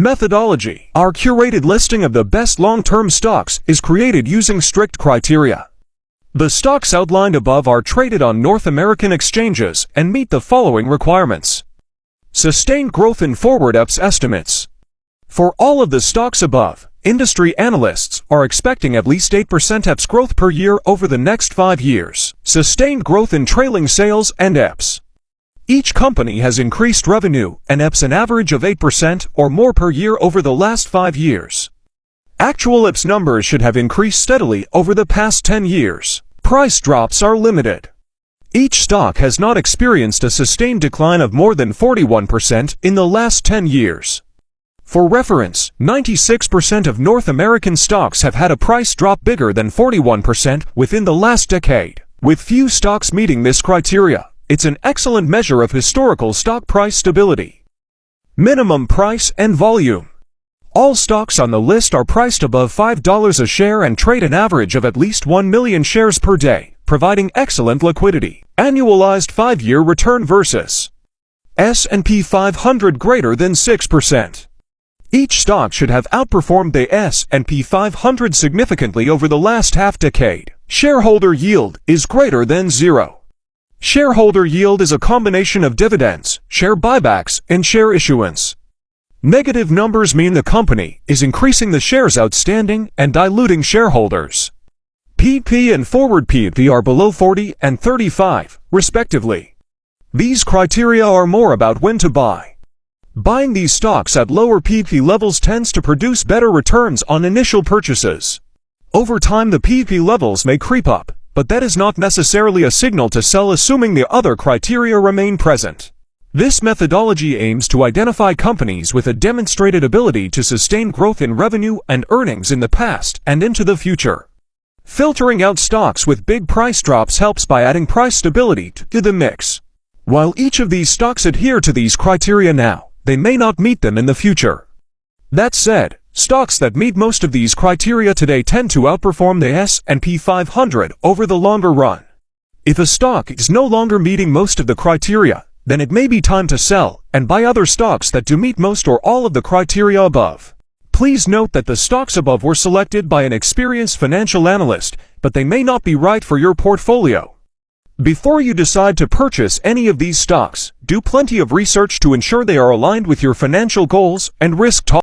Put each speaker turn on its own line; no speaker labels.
Methodology. Our curated listing of the best long-term stocks is created using strict criteria. The stocks outlined above are traded on North American exchanges and meet the following requirements. Sustained growth in forward EPS estimates. For all of the stocks above, industry analysts are expecting at least 8% EPS growth per year over the next 5 years. Sustained growth in trailing sales and EPS. Each company has increased revenue and EPS an average of 8% or more per year over the last 5 years. Actual EPS numbers should have increased steadily over the past 10 years. Price drops are limited. Each stock has not experienced a sustained decline of more than 41% in the last 10 years. For reference, 96% of North American stocks have had a price drop bigger than 41% within the last decade. With few stocks meeting this criteria, it's an excellent measure of historical stock price stability. Minimum price and volume. All stocks on the list are priced above $5 a share and trade an average of at least 1 million shares per day, providing excellent liquidity. Annualized 5-year return versus S&P 500 greater than 6%. Each stock should have outperformed the S&P 500 significantly over the last half-decade. Shareholder yield is greater than 0. Shareholder yield is a combination of dividends, share buybacks, and share issuance. Negative numbers mean the company is increasing the shares outstanding and diluting shareholders. PP and forward PP are below 40 and 35, respectively. These criteria are more about when to buy. Buying these stocks at lower PP levels tends to produce better returns on initial purchases. Over time the PP levels may creep up, but that is not necessarily a signal to sell assuming the other criteria remain present. This methodology aims to identify companies with a demonstrated ability to sustain growth in revenue and earnings in the past and into the future. Filtering out stocks with big price drops helps by adding price stability to the mix. While each of these stocks adhere to these criteria now, they may not meet them in the future. That said, stocks that meet most of these criteria today tend to outperform the S&P 500 over the longer run. If a stock is no longer meeting most of the criteria, then it may be time to sell and buy other stocks that do meet most or all of the criteria above. Please note that the stocks above were selected by an experienced financial analyst, but they may not be right for your portfolio. Before you decide to purchase any of these stocks, do plenty of research to ensure they are aligned with your financial goals and risk tolerance.